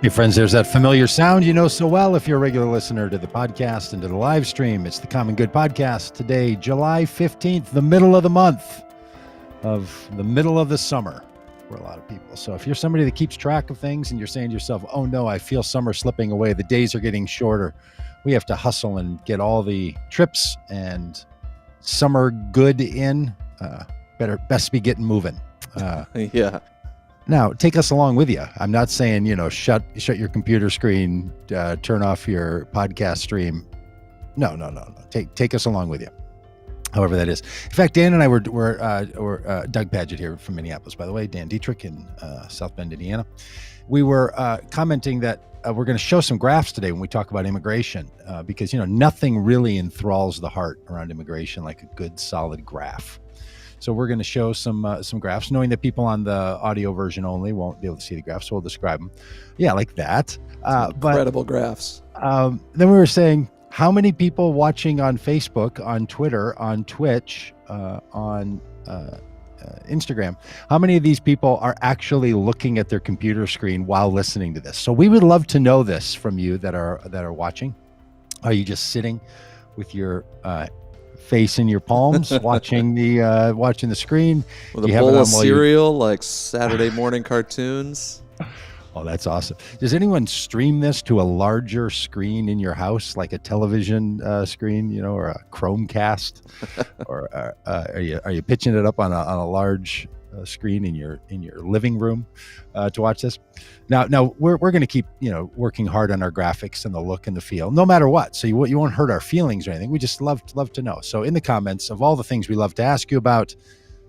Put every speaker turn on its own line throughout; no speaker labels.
Hey, friends, there's that familiar sound you know so well if you're a regular listener to the podcast and to the live stream. It's the Common Good Podcast. Today, July 15th, the middle of the month of the middle of the summer for a lot of people. So if you're somebody that keeps track of things and you're saying to yourself, oh no, I feel summer slipping away, the days are getting shorter, we have to hustle and get all the trips and summer good in, best be getting moving.
Yeah.
Now, take us along with you. I'm not saying, shut your computer screen, turn off your podcast stream. No. Take us along with you. However that is. In fact, Dan and I were Doug Padgett here from Minneapolis, by the way, Dan Dietrich in South Bend, Indiana. We were commenting that we're going to show some graphs today when we talk about immigration, because, nothing really enthralls the heart around immigration like a good, solid graph. So we're going to show some graphs, knowing that people on the audio version only won't be able to see the graphs, so we'll describe them. Yeah, like that.
Incredible graphs.
Then we were saying, how many people watching on Facebook, on Twitter, on Twitch, on Instagram, how many of these people are actually looking at their computer screen while listening to this? So we would love to know this from you that are watching. Are you just sitting with your face in your palms, watching the screen
with a bowl of cereal, like Saturday morning cartoons?
Oh, that's awesome. Does anyone stream this to a larger screen in your house, like a television screen, or a Chromecast, or are you pitching it up on a large screen in your living room to watch this? Now we're going to keep working hard on our graphics and the look and the feel, no matter what. So you won't hurt our feelings or anything. We just love to know. So in the comments of all the things we love to ask you about,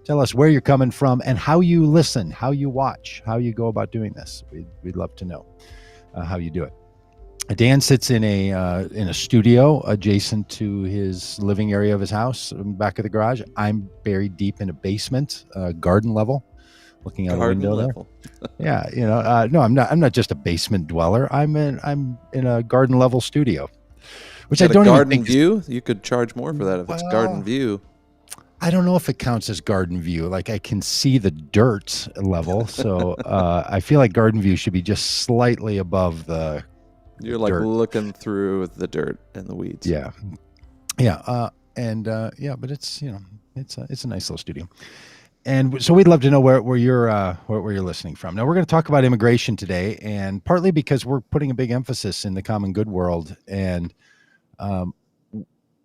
tell us where you're coming from and how you listen, how you watch, how you go about doing this. We'd love to know how you do it. Dan sits in a studio adjacent to his living area of his house, in the back of the garage. I'm buried deep in a basement, garden level, looking out a window level. There. Yeah, no, I'm not just a basement dweller. I'm in a garden level studio, which I don't even think
view. You could charge more for that if it's garden view.
I don't know if it counts as garden view. Like, I can see the dirt level, so I feel like garden view should be just slightly above the.
You're like dirt. Looking through the dirt and the weeds.
Yeah, but it's it's a nice little studio, and so we'd love to know where you're listening from. Now we're going to talk about immigration today, and partly because we're putting a big emphasis in the common good world and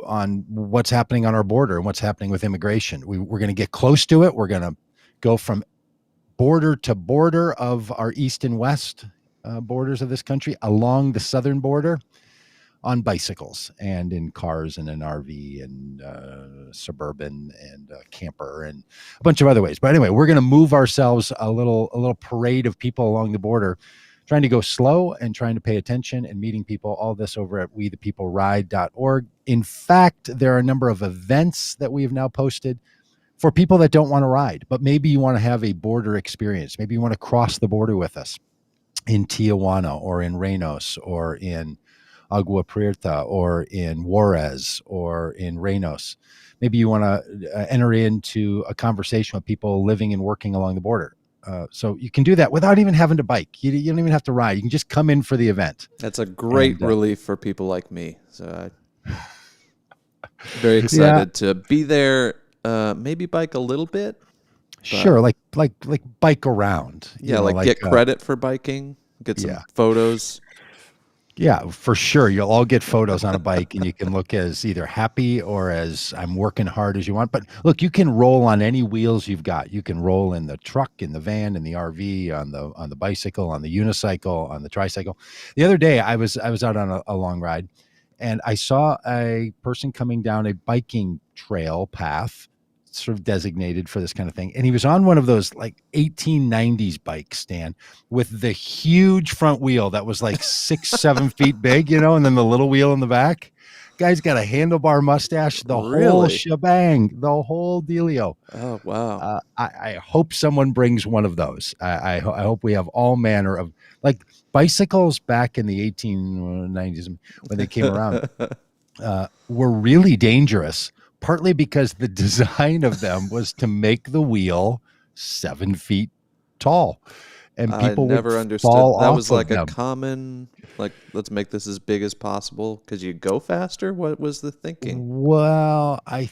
on what's happening on our border and what's happening with immigration. We're going to get close to it. We're going to go from border to border of our east and west borders of this country along the southern border on bicycles and in cars and an RV and suburban and camper and a bunch of other ways. But anyway, we're going to move ourselves a little parade of people along the border, trying to go slow and trying to pay attention and meeting people, all this over at wethepeopleride.org. In fact, there are a number of events that we have now posted for people that don't want to ride, but maybe you want to have a border experience. Maybe you want to cross the border with us in Tijuana or in Reynos or in Agua Prieta or in Juarez or in Reynos. Maybe you want to enter into a conversation with people living and working along the border. So you can do that without even having to bike. You don't even have to ride. You can just come in for the event.
That's a great relief for people like me. So I'm very excited to be there. Maybe bike a little bit.
Sure, like bike around.
Get credit for biking. Get some photos.
Yeah, for sure. You'll all get photos on a bike, and you can look as either happy or as I'm working hard as you want. But look, you can roll on any wheels you've got. You can roll in the truck, in the van, in the RV, on the bicycle, on the unicycle, on the tricycle. The other day, I was out on a long ride, and I saw a person coming down a biking trail path, sort of designated for this kind of thing. And he was on one of those like 1890s bikes, Stan, with the huge front wheel that was like 6-7 feet big, and then the little wheel in the back. Guy's got a handlebar mustache, the whole shebang, the whole dealio.
Oh, wow.
I hope someone brings one of those. I hope we have all manner of, like, bicycles back in the 1890s when they came around were really dangerous. Partly because the design of them was to make the wheel 7 feet tall. and
I
people would
never
fall
understood. That
off
was
of
like a
them.
common, like, let's make this as big as possible because you go faster. What was the thinking?
Well, I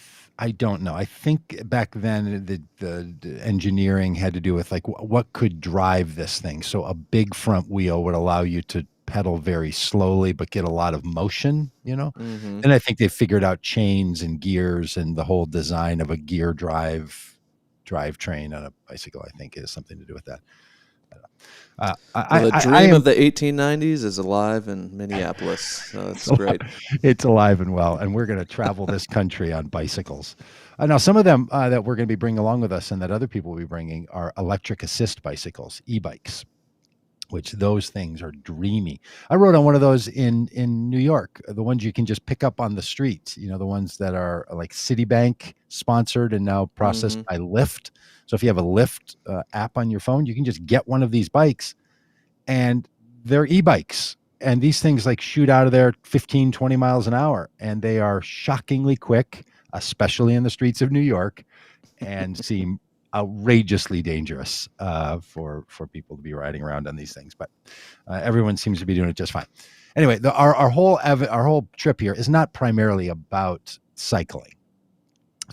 don't know. I think back then the engineering had to do with like what could drive this thing. So a big front wheel would allow you to pedal very slowly but get a lot of motion, you know.
Mm-hmm.
And I think they figured out chains and gears and the whole design of a gear drivetrain on a bicycle. I think is something to do with that.
Well, the
I
dream
am
of the 1890s is alive in Minneapolis. So that's great.
it's alive and well, and we're going to travel this country on bicycles. Now, some of them that we're going to be bringing along with us, and that other people will be bringing, are electric assist bicycles, e-bikes. Which those things are dreamy. I rode on one of those in New York. The ones you can just pick up on the street. You know, the ones that are like Citibank sponsored and now processed
Mm-hmm.
by Lyft. So if you have a Lyft app on your phone, you can just get one of these bikes and they're e-bikes, and these things like shoot out of there 15, 20 miles an hour, and they are shockingly quick, especially in the streets of New York, and seem outrageously dangerous for people to be riding around on these things, but everyone seems to be doing it just fine. Anyway, our whole trip here is not primarily about cycling.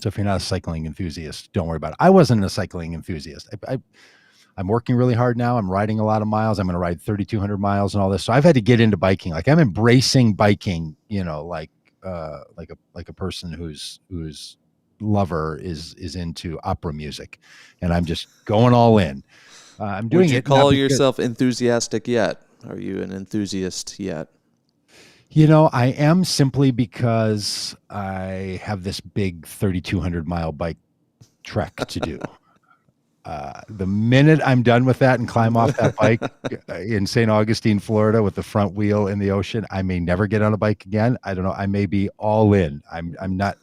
So if you're not a cycling enthusiast, don't worry about it. I wasn't a cycling enthusiast. I'm working really hard now. I'm riding a lot of miles. I'm going to ride 3,200 miles and all this. So I've had to get into biking. Like I'm embracing biking, you know, like a person whose lover is into opera music, and I'm just going all in. I'm
Would
doing
you
it not
call
because,
yourself enthusiastic yet? Are you an enthusiast yet?
you know, I am simply because I have this big 3,200 mile bike trek to do. The minute I'm done with that and climb off that bike in St. Augustine, Florida, with the front wheel in the ocean, I may never get on a bike again. I don't know. I may be all in. I'm not.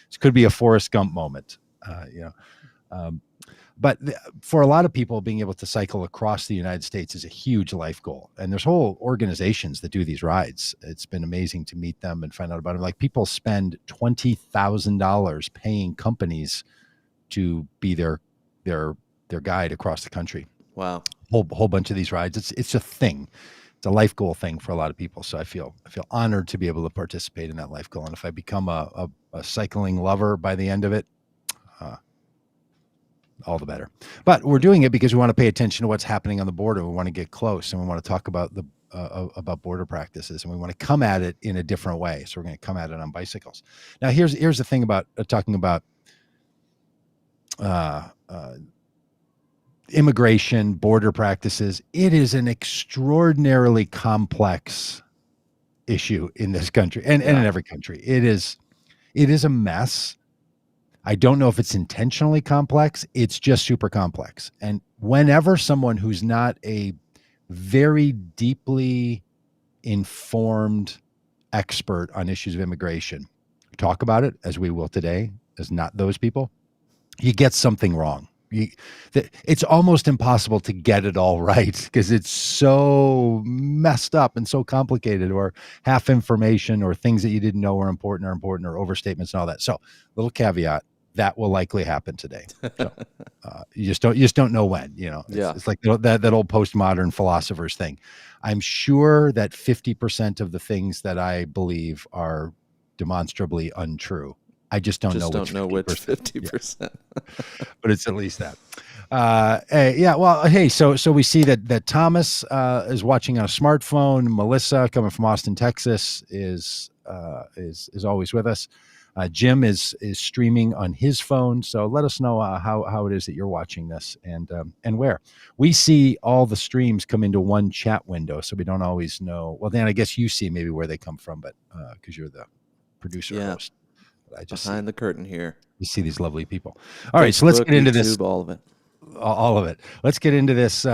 This could be a Forrest Gump moment, you know. Um, but for a lot of people, being able to cycle across the United States is a huge life goal. And there's whole organizations that do these rides. It's been amazing to meet them and find out about them. Like people spend $20,000 paying companies to be their guide across the country.
Wow.
Whole bunch of these rides. It's a thing. It's a life goal thing for a lot of people. So I feel honored to be able to participate in that life goal. And if I become a cycling lover by the end of it, uh, all the better. But we're doing it because we want to pay attention to what's happening on the border. We want to get close, and we want to talk about about border practices, and we want to come at it in a different way. So we're going to come at it on bicycles. Now, here's the thing about talking about uh, uh, immigration, border practices. It is an extraordinarily complex issue in this country and in every country. It is a mess. I don't know if it's intentionally complex. It's just super complex. And whenever someone who's not a very deeply informed expert on issues of immigration talk about it, as we will today, as not those people, you get something wrong. It's almost impossible to get it all right because it's so messed up and so complicated, or half information, or things that you didn't know are important, or overstatements and all that. So, little caveat, that will likely happen today. So you just don't know when. You know, it's like that old postmodern philosophers thing. I'm sure that 50% of the things that I believe are demonstrably untrue. I just don't know which
50%.
Yeah. But it's at least that. Yeah. Well, hey, so we see that Thomas is watching on a smartphone. Melissa, coming from Austin, Texas, is always with us. Jim is streaming on his phone. So let us know how it is that you're watching this, and where. We see all the streams come into one chat window, so we don't always know. Well, Dan, I guess you see maybe where they come from, but because you're the producer host. I just
behind the curtain here.
You see these lovely people. All right,
Facebook,
so let's get into
YouTube,
this.
All of it.
All of it. Let's get into this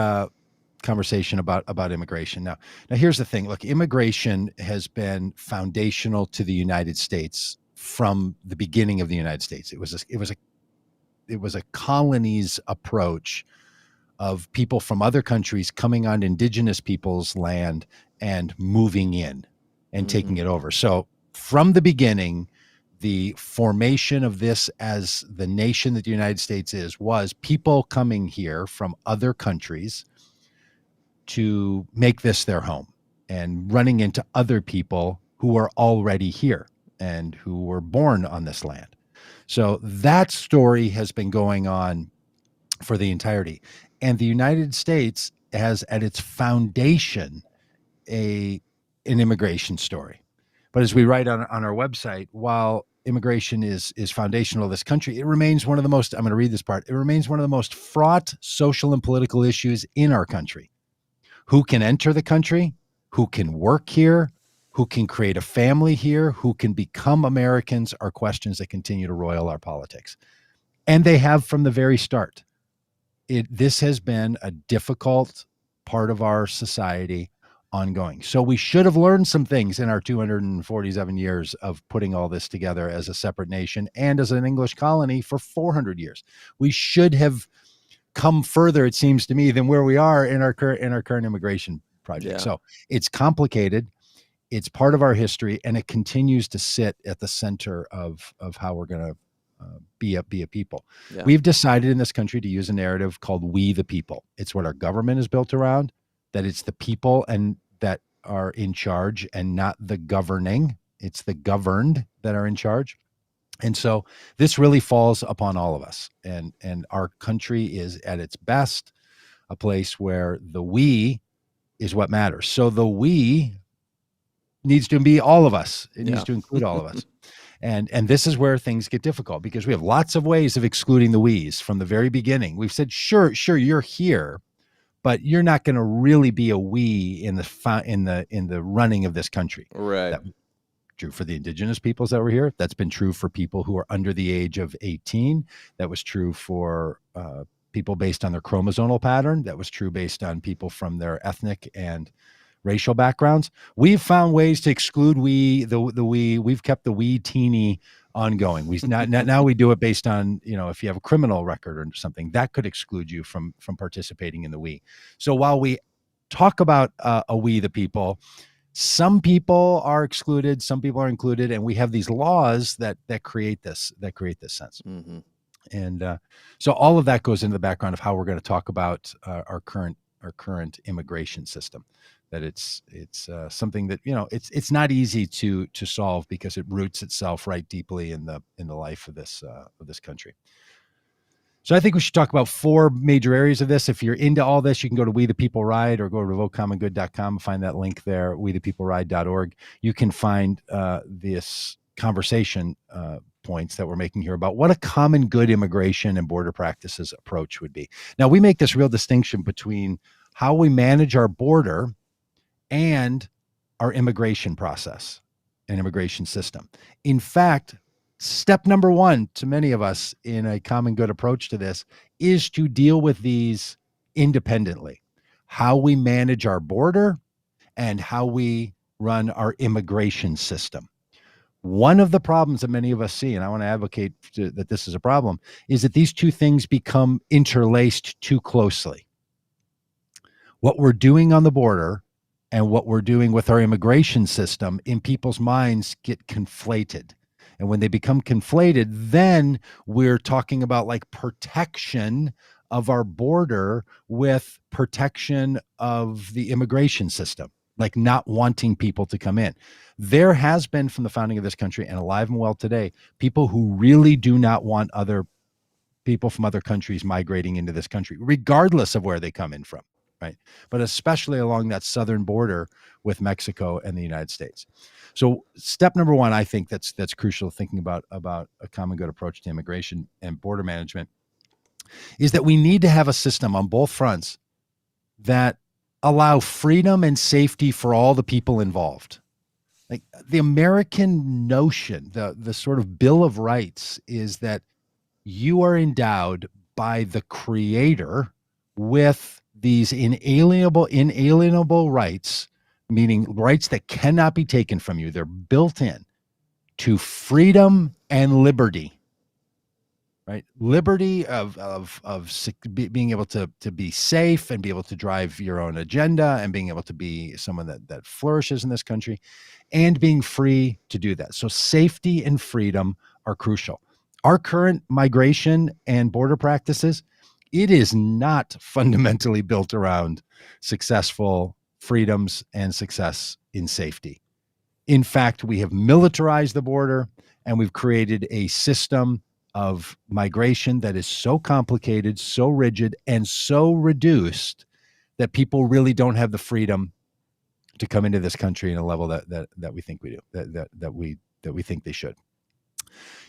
conversation about immigration. Now, here's the thing. Look, immigration has been foundational to the United States from the beginning of the United States. It was a colonies approach of people from other countries coming on indigenous people's land and moving in and taking it over. So from the beginning, the formation of this as the nation that the United States was people coming here from other countries, to make this their home and running into other people who are already here and who were born on this land. So that story has been going on for the entirety. And the United States has at its foundation an immigration story. But as we write on our website, while immigration is foundational to this country, it remains one of the most, I'm going to read this part, it remains one of the most fraught social and political issues in our country. Who can enter the country? Who can work here? Who can create a family here? Who can become Americans are questions that continue to roil our politics. And they have from the very start. This has been a difficult part of our society ongoing. So we should have learned some things in our 247 years of putting all this together as a separate nation and as an English colony for 400 years. We should have come further, it seems to me, than where we are in our current immigration project.
Yeah.
So it's complicated. It's part of our history, and it continues to sit at the center of how we're going to be a people.
Yeah.
We've decided in this country to use a narrative called "We the People." It's what our government is built around. That it's the people and that are in charge, and not the governing. It's the governed that are in charge. And so this really falls upon all of us. And our country is at its best a place where the we is what matters. So the we needs to be all of us. It needs to include all of us. And this is where things get difficult because we have lots of ways of excluding the we's from the very beginning. We've said, sure, you're here, but you're not going to really be a we in the running of this country.
Right.
That true for the indigenous peoples that were here. That's been true for people who are under the age of 18. That was true for people based on their chromosomal pattern. That was true based on people from their ethnic and racial backgrounds. We've found ways to exclude we've kept the we teeny ongoing. Now we do it based on, if you have a criminal record or something that could exclude you from participating in the we. So while we talk about a we the people, some people are excluded, some people are included, and we have these laws that create this sense.
Mm-hmm.
And so all of that goes into the background of how we're going to talk about our current immigration system. That it's something that it's not easy to solve because it roots itself right deeply in the life of this country. So I think we should talk about 4 major areas of this. If you're into all this, you can go to We the People Ride or go to voteCommonGood.com and find that link there, wethepeopleride.org. You can find this conversation points that we're making here about what a common good immigration and border practices approach would be. Now, we make this real distinction between how we manage our border and our immigration process and immigration system. In fact, step number 1 to many of us in a common good approach to this is to deal with these independently. How we manage our border and how we run our immigration system. One of the problems that many of us see, and I want to advocate that this is a problem, is that these two things become interlaced too closely. What we're doing on the border and what we're doing with our immigration system in people's minds get conflated. And when they become conflated, then we're talking about like protection of our border with protection of the immigration system, like not wanting people to come in. There has been from the founding of this country and alive and well today, people who really do not want other people from other countries migrating into this country, regardless of where they come in from. Right. But especially along that southern border with Mexico and the United States. So step number 1, I think that's crucial thinking about a common good approach to immigration and border management is that we need to have a system on both fronts that allow freedom and safety for all the people involved. Like the American notion, the sort of Bill of Rights is that you are endowed by the Creator with these inalienable rights, meaning rights that cannot be taken from you. They're built in to freedom and liberty, right? Liberty of being able to be safe and be able to drive your own agenda and being able to be someone that flourishes in this country and being free to do that. So safety and freedom are crucial. Our current migration and border practices It is not fundamentally built around successful freedoms and success in safety. In fact, we have militarized the border and we've created a system of migration that is so complicated, so rigid, and so reduced that people really don't have the freedom to come into this country in a level that we think we do, that we think they should.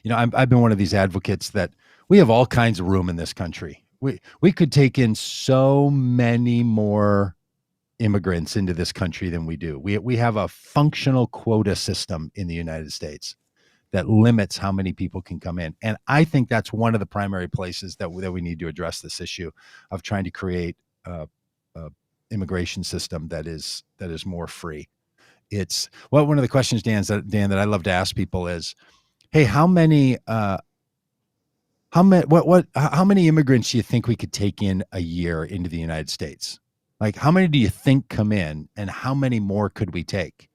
I've been one of these advocates that we have all kinds of room in this country. We could take in so many more immigrants into this country than we do. We have a functional quota system in the United States that limits how many people can come in, and I think that's one of the primary places that we need to address this issue of trying to create a immigration system that is more free. It's one of the questions, Dan, that I love to ask people is, hey, how many immigrants do you think we could take in a year into the United States? Like, how many do you think come in, and how many more could we take?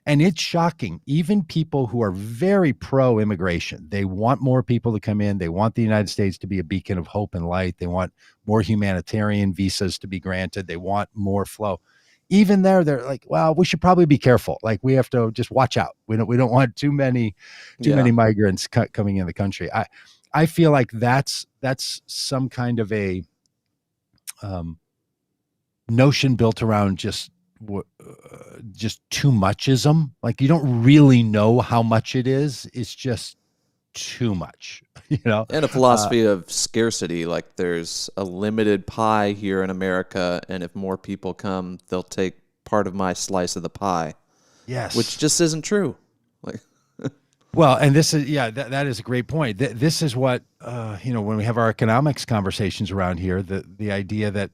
And it's shocking. Even people who are very pro immigration, they want more people to come in. They want the United States to be a beacon of hope and light. They want more humanitarian visas to be granted. They want more flow. Even there, they're like, well, we should probably be careful. Like, we have to just watch out. We don't want too many migrants coming in the country. I feel like that's some kind of a notion built around just too muchism. Like, you don't really know how much it is. It's just too much,
And a philosophy of scarcity. Like, there's a limited pie here in America, and if more people come, they'll take part of my slice of the pie.
Yes.
Which just isn't true. Like,
well, and this is, that is a great point. This is what, when we have our economics conversations around here, the idea that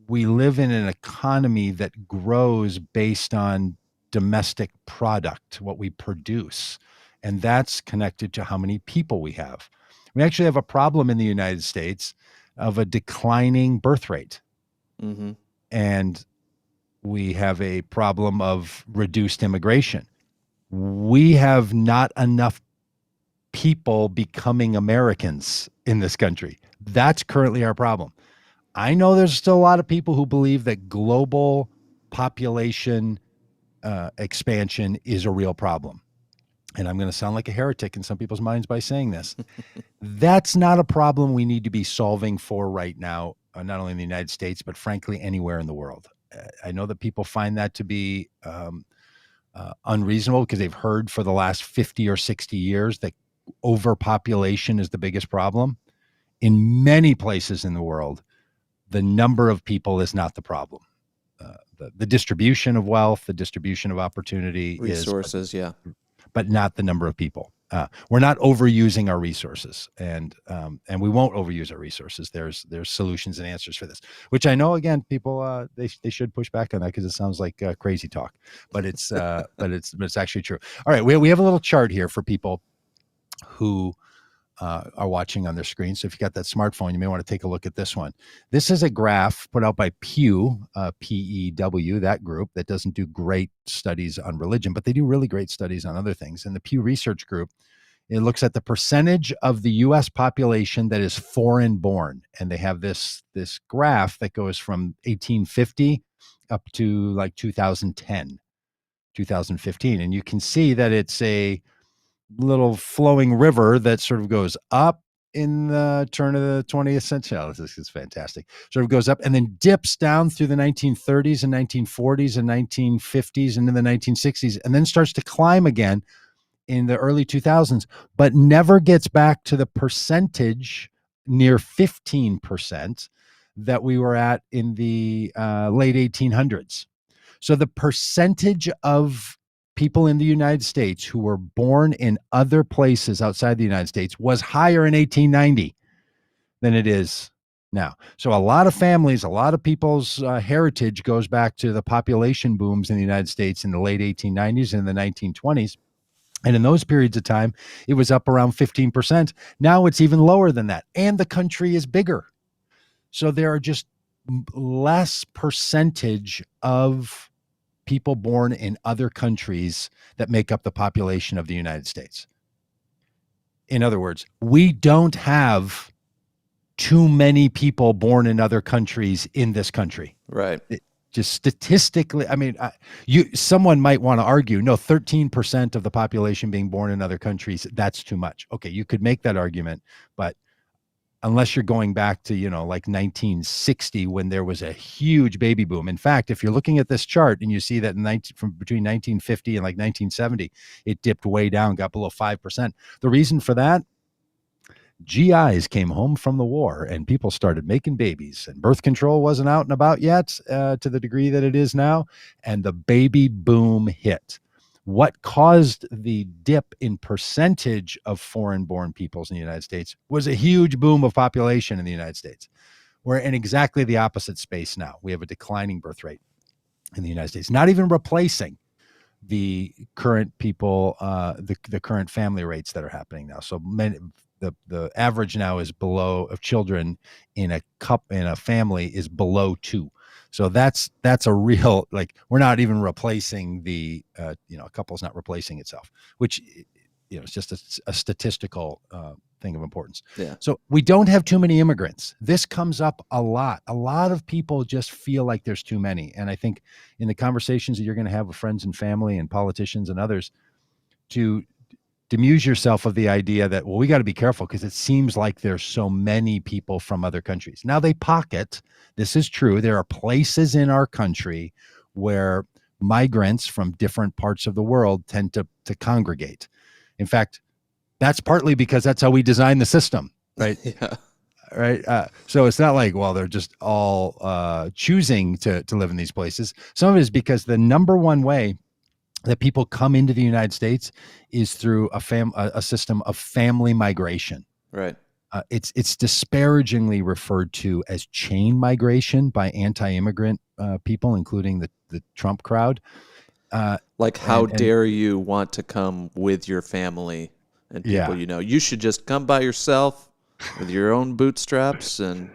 we live in an economy that grows based on domestic product, what we produce. And that's connected to how many people we have. We actually have a problem in the United States of a declining birth rate.
mm-hmm.
And we have a problem of reduced immigration. We have not enough people becoming Americans in this country. That's currently our problem. I know there's still a lot of people who believe that global population expansion is a real problem. And I'm going to sound like a heretic in some people's minds by saying this. That's not a problem we need to be solving for right now, not only in the United States, but frankly, anywhere in the world. I know that people find that to be unreasonable because they've heard for the last 50 or 60 years that overpopulation is the biggest problem. In many places in the world, the number of people is not the problem. The distribution of wealth, the distribution of opportunity,
resources,
but not the number of people. We're not overusing our resources, and we won't overuse our resources. There's solutions and answers for this, which I know, again, people they should push back on that because it sounds like crazy talk, but it's it's actually true. All right, we have a little chart here for people who are watching on their screen. So if you got that smartphone, you may want to take a look at this one. This is a graph put out by Pew, P-E-W, that group that doesn't do great studies on religion, but they do really great studies on other things. And the Pew Research Group, it looks at the percentage of the U.S. population that is foreign born. And they have this graph that goes from 1850 up to like 2010, 2015. And you can see that it's a little flowing river that sort of goes up in the turn of the 20th century. Oh, this is fantastic. Sort of goes up and then dips down through the 1930s and 1940s and 1950s and in the 1960s, and then starts to climb again in the early 2000s, but never gets back to the percentage near 15% that we were at in the late 1800s. So the percentage of people in the United States who were born in other places outside the United States was higher in 1890 than it is now. So a lot of families, a lot of people's heritage goes back to the population booms in the United States in the late 1890s and the 1920s. And in those periods of time, it was up around 15%. Now it's even lower than that. And the country is bigger. So there are just less percentage of people born in other countries that make up the population of the United States. In other words, we don't have too many people born in other countries in this country.
Right.
Just statistically, I mean, someone might want to argue, no, 13% of the population being born in other countries, that's too much. Okay, you could make that argument, but unless you're going back to, like 1960 when there was a huge baby boom. In fact, if you're looking at this chart and you see that from between 1950 and like 1970, it dipped way down, got below 5%. The reason for that, GIs came home from the war and people started making babies, and birth control wasn't out and about yet to the degree that it is now. And the baby boom hit. What caused the dip in percentage of foreign born peoples in the United States was a huge boom of population in the United States. We're in exactly the opposite space now. We have a declining birth rate in the United States, not even replacing the current people, the current family rates that are happening now. So the average now is below of children in a family is below 2. So that's a real, like, we're not even replacing the a couple's not replacing itself, which it's just a statistical thing of importance.
Yeah.
So we don't have too many immigrants. This comes up a lot. A lot of people just feel like there's too many. And I think in the conversations that you're going to have with friends and family and politicians and others, to demuse yourself of the idea that, well, we got to be careful because it seems like there's so many people from other countries. Now they pocket. This is true. There are places in our country where migrants from different parts of the world tend to congregate. In fact, that's partly because that's how we design the system, right?
Yeah.
Right. So it's not like, well, they're just all choosing to live in these places. Some of it is because the number one way that people come into the United States is through a system of family migration.
Right.
It's disparagingly referred to as chain migration by anti-immigrant people, including the Trump crowd.
Like, how dare you want to come with your family and people, you should just come by yourself with your own bootstraps and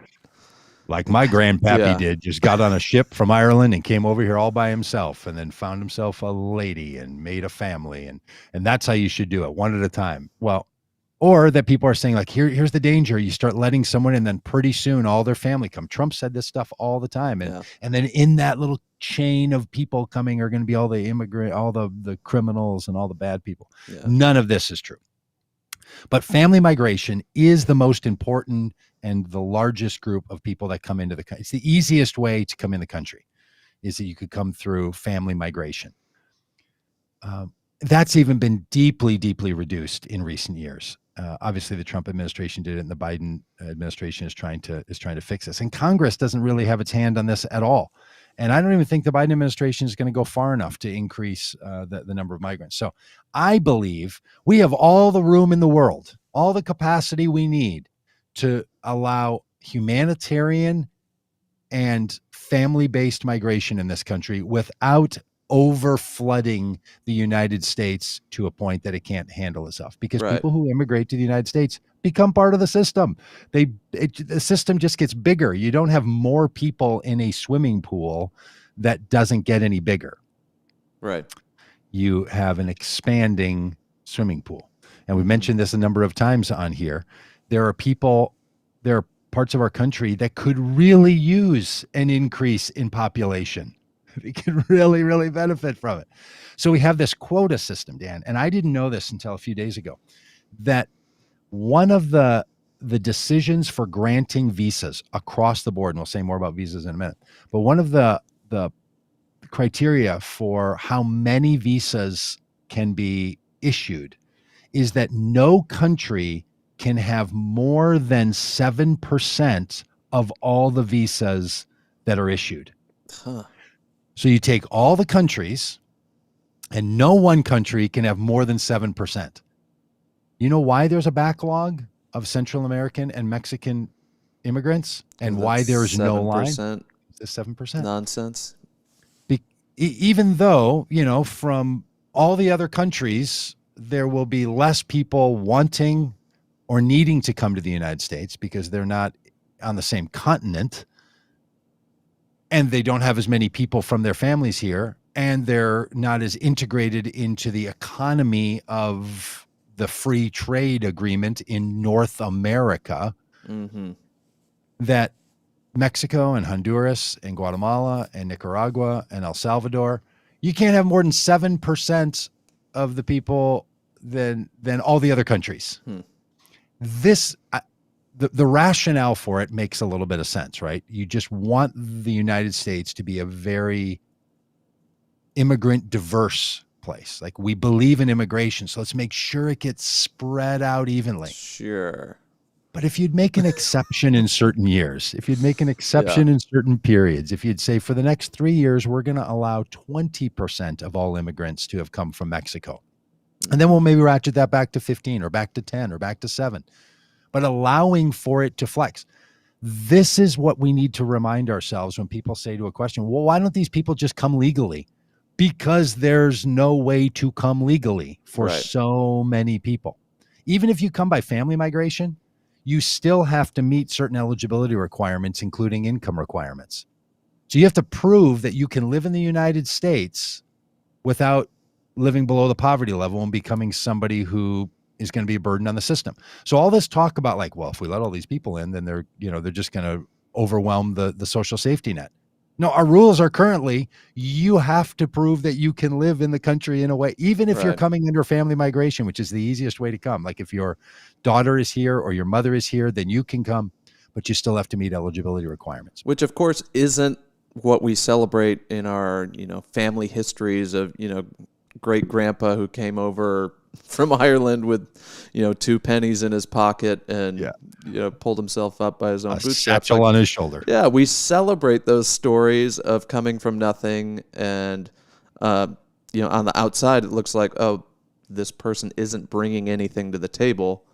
like my grandpappy did, just got on a ship from Ireland and came over here all by himself and then found himself a lady and made a family. And that's how you should do it, one at a time. Well, or that people are saying, like, here's the danger. You start letting someone in, then pretty soon all their family come. Trump said this stuff all the time. And then in that little chain of people coming are going to be all the immigrant, all the criminals and all the bad people. Yeah. None of this is true. But family migration is the most important and the largest group of people that come into the country. It's the easiest way to come in the country, is that you could come through family migration. That's even been deeply, deeply reduced in recent years. Obviously, the Trump administration did it, and the Biden administration is trying to fix this. And Congress doesn't really have its hand on this at all. And I don't even think the Biden administration is going to go far enough to increase the number of migrants. So I believe we have all the room in the world, all the capacity we need to allow humanitarian and family-based migration in this country without over flooding the United States to a point that it can't handle itself, because people who immigrate to the United States become part of the system. The system just gets bigger. You don't have more people in a swimming pool that doesn't get any bigger.
Right.
You have an expanding swimming pool. And we mentioned this a number of times on here. There are parts of our country that could really use an increase in population. We can really, really benefit from it. So we have this quota system, Dan, and I didn't know this until a few days ago, that one of the decisions for granting visas across the board, and we'll say more about visas in a minute, but one of the criteria for how many visas can be issued is that no country can have more than 7% of all the visas that are issued.
Huh.
So you take all the countries, and no one country can have more than 7%. You know why there's a backlog of Central American and Mexican immigrants, and why there's no line? It's 7%.
Nonsense.
Even though, from all the other countries, there will be less people wanting or needing to come to the United States because they're not on the same continent, and they don't have as many people from their families here, and they're not as integrated into the economy of the free trade agreement in North America.
Mm-hmm.
that Mexico and Honduras and Guatemala and Nicaragua and El Salvador, you can't have more than 7% of the people than all the other countries. This the rationale for it makes a little bit of sense, right? You just want the United States to be a very immigrant diverse place. Like, we believe in immigration, so let's make sure it gets spread out evenly.
Sure.
But if you'd make an exception in certain years, if you'd make an exception in certain periods, if you'd say for the next 3 years, we're going to allow 20% of all immigrants to have come from Mexico. And then we'll maybe ratchet that back to 15 or back to 10 or back to 7, but allowing for it to flex. This is what we need to remind ourselves when people say to a question, well, why don't these people just come legally? Because there's no way to come legally for so many people. Even if you come by family migration, you still have to meet certain eligibility requirements, including income requirements. So you have to prove that you can live in the United States without living below the poverty level and becoming somebody who is going to be a burden on the system. So all this talk about like, well, if we let all these people in, then they're just going to overwhelm the social safety net. No, our rules are currently, you have to prove that you can live in the country in a way, even if you're coming under family migration, which is the easiest way to come. Like if your daughter is here or your mother is here, then you can come, but you still have to meet eligibility requirements.
Which of course isn't what we celebrate in our, family histories of, great grandpa who came over from Ireland with, 2 pennies in his pocket and, pulled himself up by his own bootstraps.
Satchel on his shoulder.
Yeah, we celebrate those stories of coming from nothing. And, on the outside, it looks like, oh, this person isn't bringing anything to the table,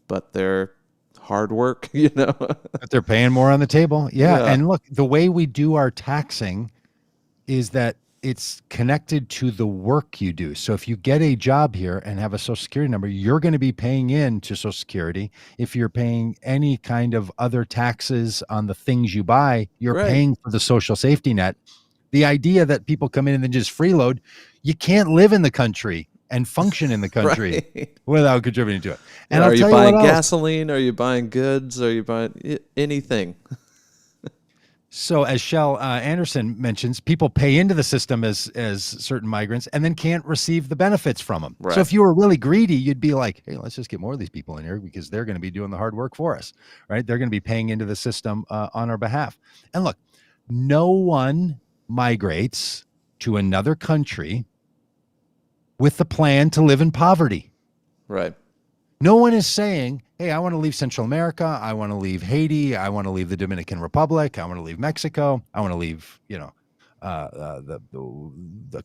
but they're hard work,
But they're paying more on the table. Yeah. And look, the way we do our taxing is that it's connected to the work you do. So if you get a job here and have a Social Security number, you're going to be paying into Social Security. If you're paying any kind of other taxes on the things you buy, you're paying for the social safety net. The idea that people come in and then just freeload, you can't live in the country and function in the country without contributing to it. And
are you buying gasoline? Are you buying goods? Are you buying anything?
So as Shell Anderson mentions, people pay into the system as certain migrants and then can't receive the benefits from them. So if you were really greedy, you'd be like, hey, let's just get more of these people in here because they're going to be doing the hard work for us, right? They're going to be paying into the system on our behalf. And look, no one migrates to another country with the plan to live in poverty.
Right.
No one is saying, hey, I want to leave Central America. I want to leave Haiti. I want to leave the Dominican Republic. I want to leave Mexico. I want to leave, the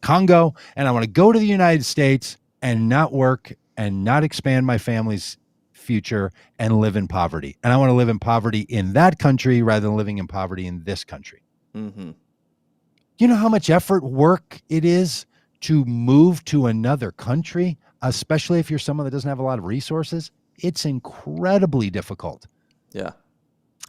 Congo. And I want to go to the United States and not work and not expand my family's future and live in poverty. And I want to live in poverty in that country rather than living in poverty in this country.
Mm-hmm.
You know how much work it is to move to another country, especially if you're someone that doesn't have a lot of resources? It's incredibly difficult.
Yeah.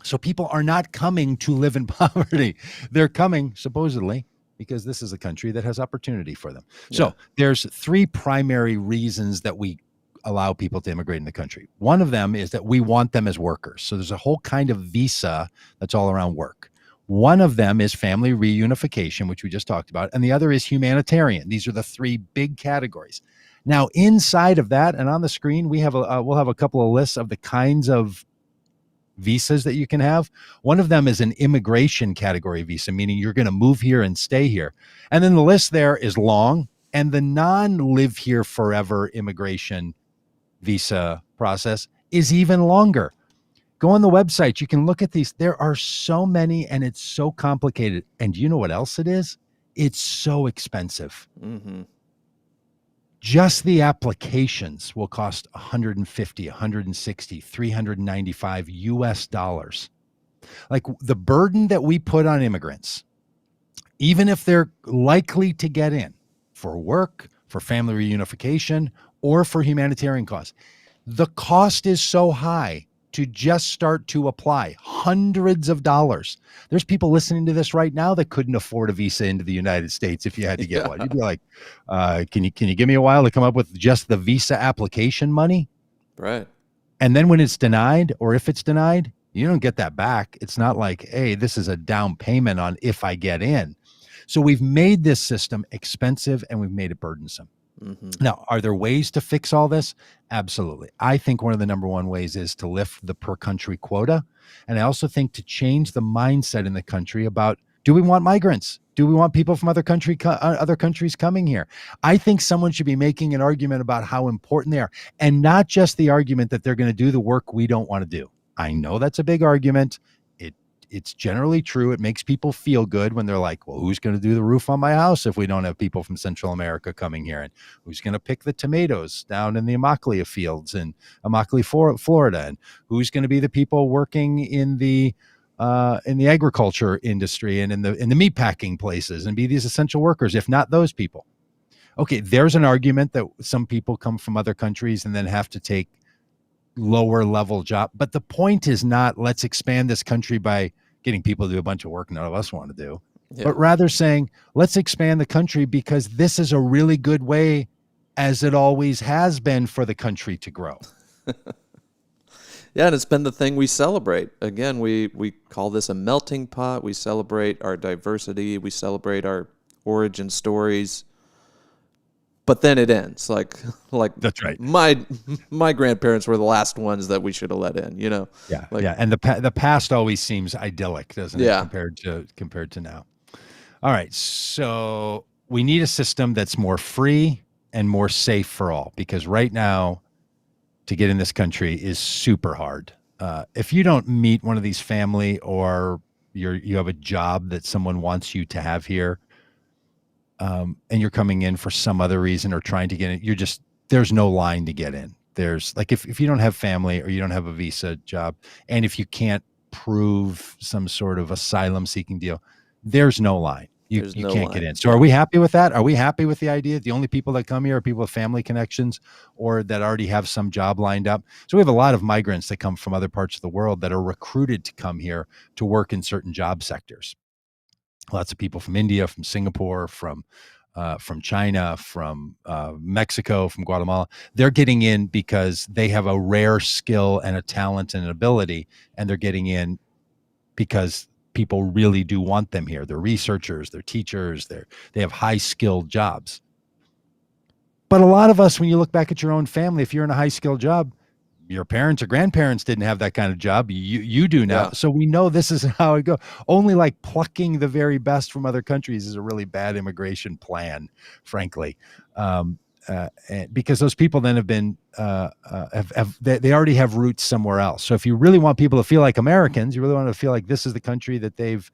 So people are not coming to live in poverty. They're coming supposedly because this is a country that has opportunity for them. Yeah. So there's 3 primary reasons that we allow people to immigrate in the country. One of them is that we want them as workers. So there's a whole kind of visa that's all around work. One of them is family reunification, which we just talked about, and the other is humanitarian. These are the 3 big categories. Now, inside of that, and on the screen, we'll have a couple of lists of the kinds of visas that you can have. One of them is an immigration category visa, meaning you're going to move here and stay here. And then the list there is long, and the non-live here forever immigration visa process is even longer. Go on the website. You can look at these. There are so many, and it's so complicated. And do you know what else it is? It's so expensive.
Mm-hmm.
Just the applications will cost $150, $160, $395 US. Like the burden that we put on immigrants, even if they're likely to get in for work, for family reunification, or for humanitarian cause, the cost is so high to just start to apply, hundreds of dollars. There's people listening to this right now that couldn't afford a visa into the United States if you had to get one. You'd be like, can you give me a while to come up with just the visa application money?
Right.
And then when it's denied, or if it's denied, You don't get that back. It's not like, hey, this is a down payment on if I get in. So we've made this system expensive and we've made it burdensome.
Mm-hmm.
Now, are there ways to fix all this? Absolutely. I think one of the number one ways is to lift the per country quota. And I also think to change the mindset in the country about, do we want migrants? Do we want people from other countries coming here? I think someone should be making an argument about how important they are, and not just the argument that they're going to do the work we don't want to do. I know that's a big argument. It's generally true. It makes people feel good when they're like, well, who's going to do the roof on my house if we don't have people from Central America coming here? And who's going to pick the tomatoes down in the Immokalee fields in Immokalee, Florida? And who's going to be the people working in the agriculture industry and in the meat packing places and be these essential workers, if not those people? Okay, there's an argument that some people come from other countries and then have to take lower level job. But the point is not, let's expand this country by getting people to do a bunch of work none of us want to do, but rather saying, let's expand the country because this is a really good way, as it always has been, for the country to grow.
Yeah, and it's been the thing we celebrate. Again, we call this a melting pot. We celebrate our diversity. We celebrate our origin stories. But then it ends. Like
That's right.
My grandparents were the last ones that we should have let in.
Yeah, yeah. And the past always seems idyllic, doesn't it?
Yeah.
Compared to now. All right, so we need a system that's more free and more safe for all, because right now, to get in this country is super hard. If you don't meet one of these family, or you have a job that someone wants you to have here, and you're coming in for some other reason or trying to get in, there's no line to get in. There's like, if you don't have family or you don't have a visa job, and if you can't prove some sort of asylum seeking deal, there's no line. You can't get in. So are we happy with that? Are we happy with the idea? The only people that come here are people with family connections or that already have some job lined up. So we have a lot of migrants that come from other parts of the world that are recruited to come here to work in certain job sectors. Lots of people from India, from Singapore, from China, from Mexico, from Guatemala. They're getting in because they have a rare skill and a talent and an ability, and they're getting in because people really do want them here. They're researchers, they're teachers, they have high skilled jobs. But a lot of us, when you look back at your own family, if you're in a high skilled job, your parents or grandparents didn't have that kind of job. You do now. Yeah. So we know this is how it goes. Only like plucking the very best from other countries is a really bad immigration plan, frankly. Because those people then have been, they already have roots somewhere else. So if you really want people to feel like Americans, you really want to feel like this is the country that they've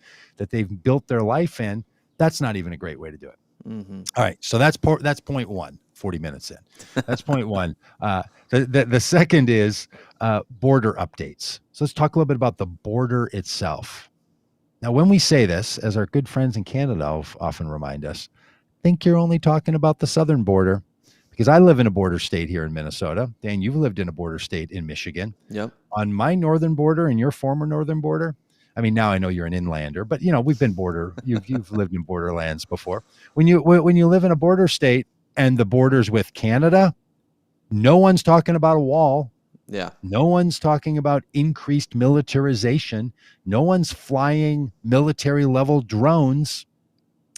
built their life in, that's not even a great way to do it. Mm-hmm. All right. So that's point one. 40 minutes in. That's point one. The second is border updates. So let's talk a little bit about the border itself. Now, when we say this, as our good friends in Canada often remind us, think you're only talking about the southern border, because I live in a border state here in Minnesota. Dan, you've lived in a border state in Michigan.
Yep.
On my northern border and your former northern border, I mean, now I know you're an inlander, but we've been you've lived in borderlands before. When you live in a border state, and the borders with Canada, no one's talking about a wall.
Yeah.
No one's talking about increased militarization. No one's flying military level drones.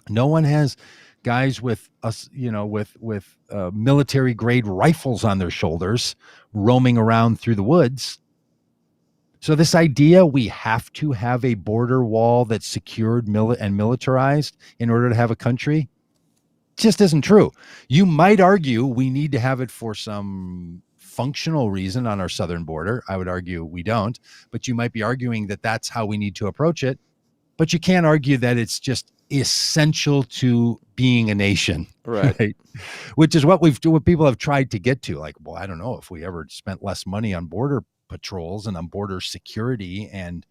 No one has guys with military grade rifles on their shoulders roaming around through the woods. So this idea we have to have a border wall that's secured and militarized in order to have a country just isn't true. You might argue we need to have it for some functional reason on our southern border. I would argue we don't, but you might be arguing that that's how we need to approach it. But you can't argue that it's just essential to being a nation,
right?
Which is what people have tried to get to. Like, well, I don't know if we ever spent less money on border patrols and on border security, and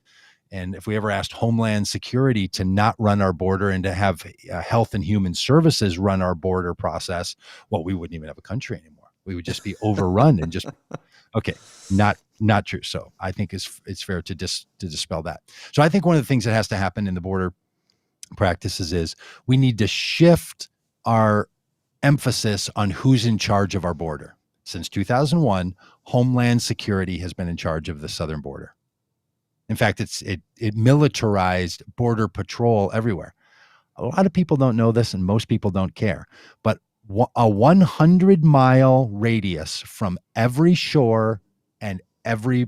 if we ever asked Homeland Security to not run our border and to have Health and Human Services run our border process, well, we wouldn't even have a country anymore. We would just be overrun and just, okay, not true. So I think it's fair to dispel that. So I think one of the things that has to happen in the border practices is we need to shift our emphasis on who's in charge of our border. Since 2001, Homeland Security has been in charge of the southern border. In fact, it militarized border patrol everywhere. A lot of people don't know this, and most people don't care. But a 100-mile radius from every shore and every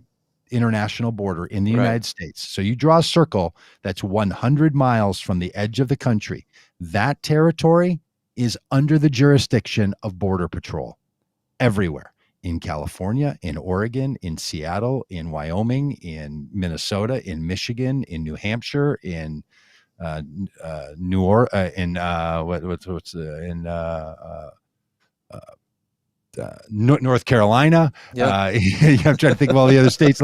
international border in the
Right.
United States. So you draw a circle that's 100 miles from the edge of the country. That territory is under the jurisdiction of Border Patrol everywhere, in California, in Oregon, in Seattle, in Wyoming, in Minnesota, in Michigan, in New Hampshire, in New Or in what's in North Carolina.
Yep.
I'm trying to think of all the other states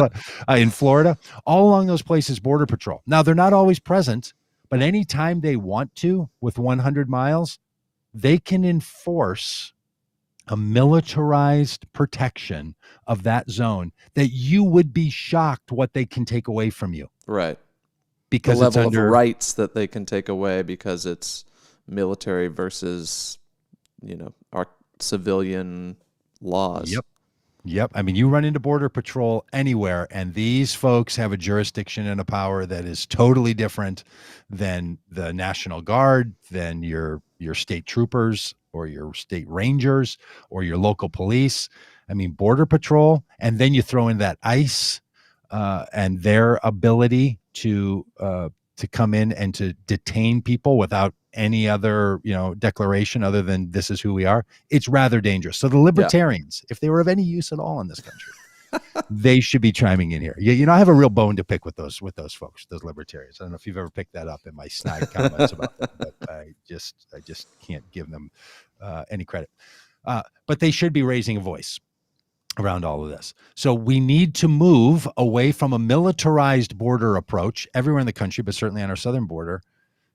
in Florida. All along those places, Border Patrol. Now they're not always present, but anytime they want to, with 100 miles, they can enforce a militarized protection of that zone that you would be shocked what they can take away from you
Right. The
because it's
level of
under.
rights that they can take away because it's military versus, our civilian laws.
Yep. Yep. I mean, you run into Border Patrol anywhere, and these folks have a jurisdiction and a power that is totally different than the National Guard, than your state troopers or your state rangers or your local police. I mean, Border Patrol, and then you throw in that ICE and their ability to come in and to detain people without any other declaration other than this is who we are. It's rather dangerous. So the libertarians, if they were of any use at all in this country, they should be chiming in here. I have a real bone to pick with those folks, those libertarians. I don't know if you've ever picked that up in my snide comments about them, but I just can't give them any credit. But they should be raising a voice around all of this. So we need to move away from a militarized border approach everywhere in the country, but certainly on our southern border,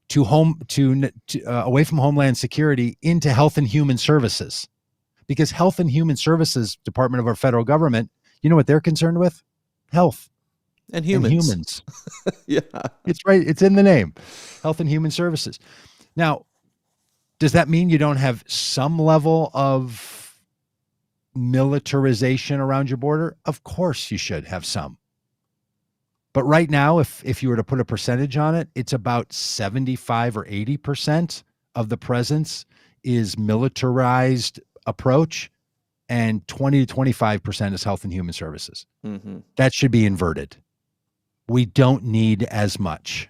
to away from Homeland Security into Health and Human Services, because Health and Human Services Department of our federal government, you know what they're concerned with? Health
And humans. Yeah.
It's right. It's in the name, Health and Human Services. Now, does that mean you don't have some level of militarization around your border? Of course you should have some. But right now, if you were to put a percentage on it, it's about 75 or 80% of the presence is militarized approach, and 20 to 25% is Health and Human Services.
Mm-hmm.
That should be inverted. We don't need as much.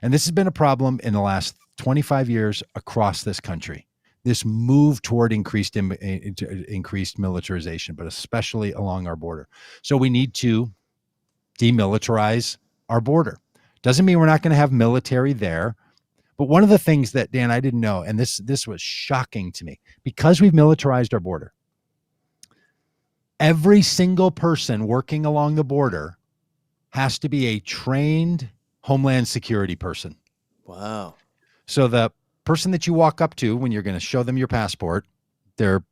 And this has been a problem in the last 25 years across this country. This move toward increased militarization, but especially along our border. So we need to demilitarize our border. Doesn't mean we're not going to have military there. But one of the things that, Dan, I didn't know, and this was shocking to me, because we've militarized our border, every single person working along the border has to be a trained Homeland Security person.
Wow.
So the person that you walk up to when you're going to show them your passport, they're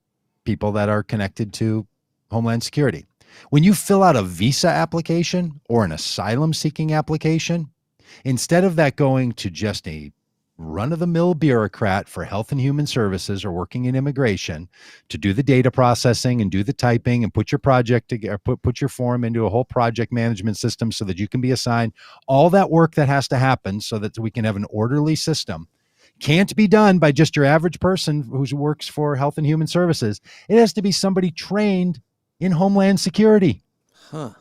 people that are connected to Homeland Security. When you fill out a visa application or an asylum seeking application, instead of that going to just a run-of-the-mill bureaucrat for Health and Human Services or working in immigration to do the data processing and do the typing and put your project together, put your form into a whole project management system so that you can be assigned, all that work that has to happen so that we can have an orderly system can't be done by just your average person who works for Health and Human Services. It has to be somebody trained in Homeland Security.
Huh.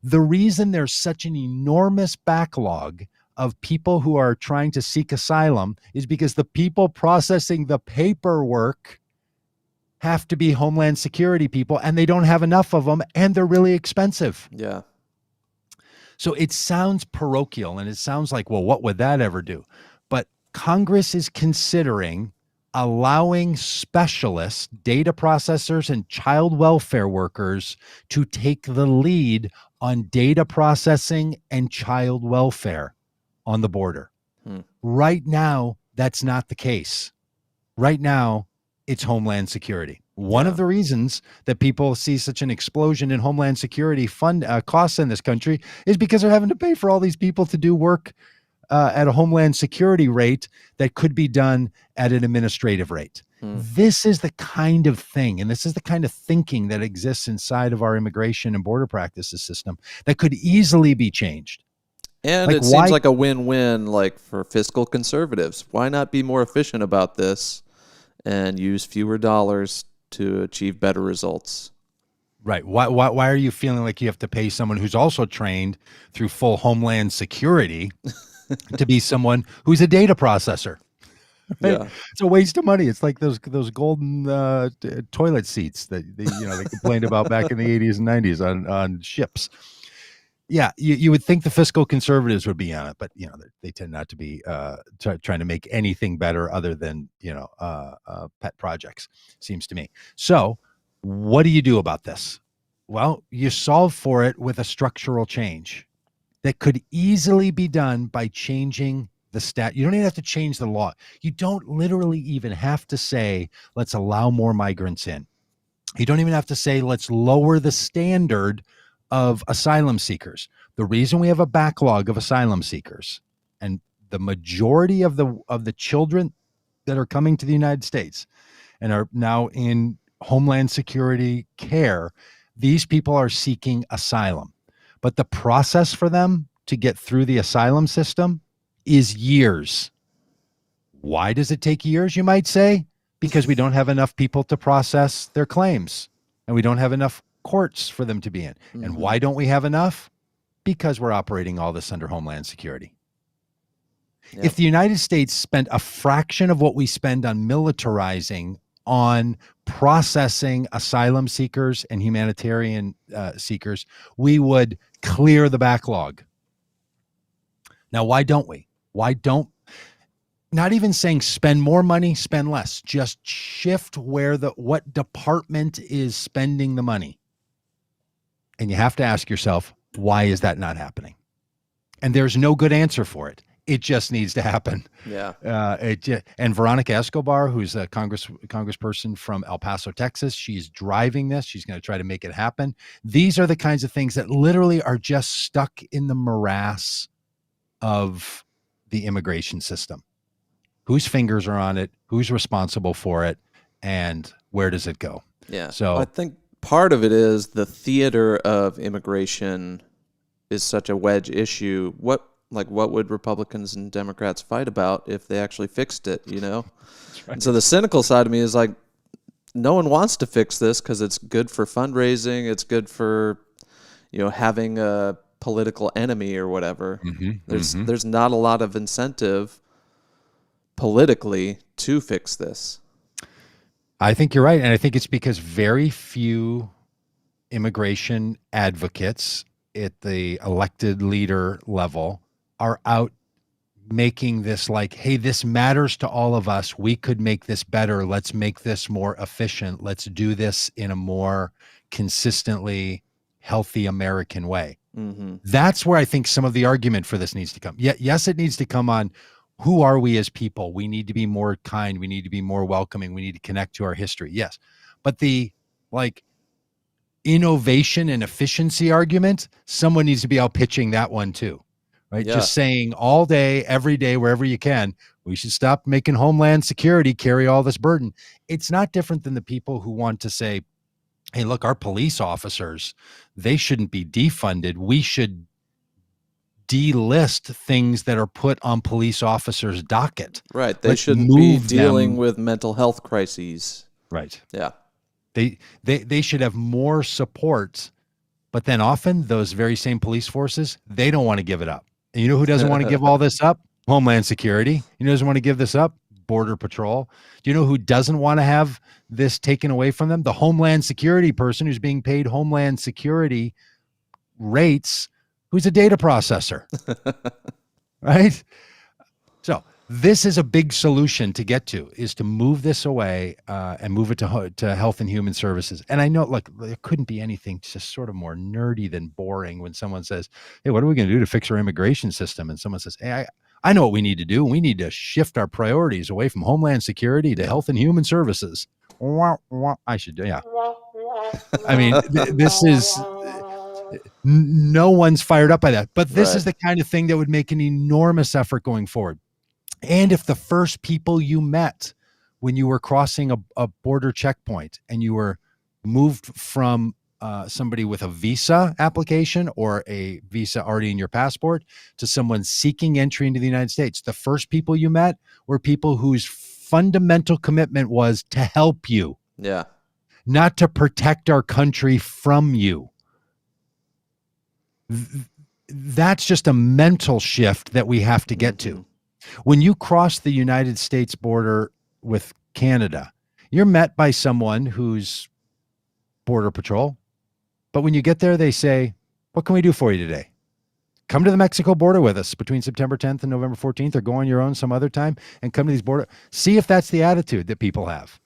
The reason there's such an enormous backlog of people who are trying to seek asylum is because the people processing the paperwork have to be Homeland Security people, and they don't have enough of them, and they're really expensive.
Yeah.
So it sounds parochial, and it sounds like, well, what would that ever do? But Congress is considering allowing specialists, data processors, and child welfare workers to take the lead on data processing and child welfare on the border. Right now, that's not the case. Right now, it's Homeland Security. One of the reasons that people see such an explosion in Homeland Security fund costs in this country is because they're having to pay for all these people to do work at a Homeland Security rate that could be done at an administrative rate.
Hmm.
This is the kind of thing, and this is the kind of thinking that exists inside of our immigration and border practices system that could easily be changed.
And
Like,
it seems
why?
like a win-win, like for fiscal conservatives. Why not be more efficient about this and use fewer dollars to achieve better results?
Right. Why are you feeling like you have to pay someone who's also trained through full Homeland Security to be someone who's a data processor? Right?
Yeah.
It's a waste of money. It's like those golden toilet seats that they complained about back in the 80s and 90s on ships. Yeah, you would think the fiscal conservatives would be on it, but they tend not to be trying to make anything better other than pet projects. Seems to me. So, what do you do about this? Well, you solve for it with a structural change that could easily be done by changing the stat. You don't even have to change the law. You don't literally even have to say, let's allow more migrants in. You don't even have to say, let's lower the standard of asylum seekers. The reason we have a backlog of asylum seekers, and the majority of the children that are coming to the United States and are now in Homeland Security care, these people are seeking asylum. But the process for them to get through the asylum system is years. Why does it take years, you might say? Because we don't have enough people to process their claims, and we don't have enough courts for them to be in.
Mm-hmm.
And why don't we have enough? Because we're operating all this under Homeland Security. Yep. If the United States spent a fraction of what we spend on militarizing on processing asylum seekers and humanitarian seekers, we would clear the backlog. Now, why don't we? Not even saying spend more money, spend less, just shift what department is spending the money. And you have to ask yourself, why is that not happening? And there's no good answer for it. It just needs to happen.
Yeah.
And Veronica Escobar, who's a congressperson from El Paso, Texas, she's driving this. She's going to try to make it happen. These are the kinds of things that literally are just stuck in the morass of the immigration system. Whose fingers are on it? Who's responsible for it? And where does it go?
Yeah.
So
I think part of it is the theater of immigration is such a wedge issue. What would Republicans and Democrats fight about if they actually fixed it, Right. And so the cynical side of me is like, no one wants to fix this because it's good for fundraising. It's good for, having a political enemy or whatever.
Mm-hmm.
There's not a lot of incentive politically to fix this.
I think you're right. And I think it's because very few immigration advocates at the elected leader level are out making this like, hey, this matters to all of us. We could make this better. Let's make this more efficient. Let's do this in a more consistently healthy American way.
Mm-hmm.
That's where I think some of the argument for this needs to come. Yes, it needs to come on who are we as people? We need to be more kind. We need to be more welcoming. We need to connect to our history. Yes. But the innovation and efficiency argument, someone needs to be out pitching that one too, right? Yeah. Just saying all day, every day, wherever you can, we should stop making Homeland Security carry all this burden. It's not different than the people who want to say, hey, look, our police officers, they shouldn't be defunded. We should delist things that are put on police officers' docket.
Right. They shouldn't be dealing with mental health crises.
Right.
Yeah.
They should have more support, but then often those very same police forces, they don't want to give it up. And you know who doesn't want to give all this up? Homeland Security. You know who doesn't want to give this up? Border Patrol. Do you know who doesn't want to have this taken away from them? The Homeland Security person who's being paid Homeland Security rates, who's a data processor, right? So this is a big solution to get to, is to move this away and move it to Health and Human Services. And I know, look, there couldn't be anything just sort of more nerdy than boring when someone says, hey, what are we going to do to fix our immigration system? And someone says, hey, I know what we need to do. We need to shift our priorities away from Homeland Security to Health and Human Services. I should, yeah. I mean, this is No one's fired up by that. But this
Right.
is the kind of thing that would make an enormous effort going forward. And if the first people you met when you were crossing a border checkpoint and you were moved from somebody with a visa application or a visa already in your passport to someone seeking entry into the United States, the first people you met were people whose fundamental commitment was to help you,
Yeah.
not to protect our country from you. That's just a mental shift that we have to get to. When you cross the United States border with Canada, you're met by someone who's Border Patrol. But when you get there, they say, "What can we do for you today? Come to the Mexico border with us between September 10th and November 14th, or go on your own some other time and come to these border." See if that's the attitude that people have.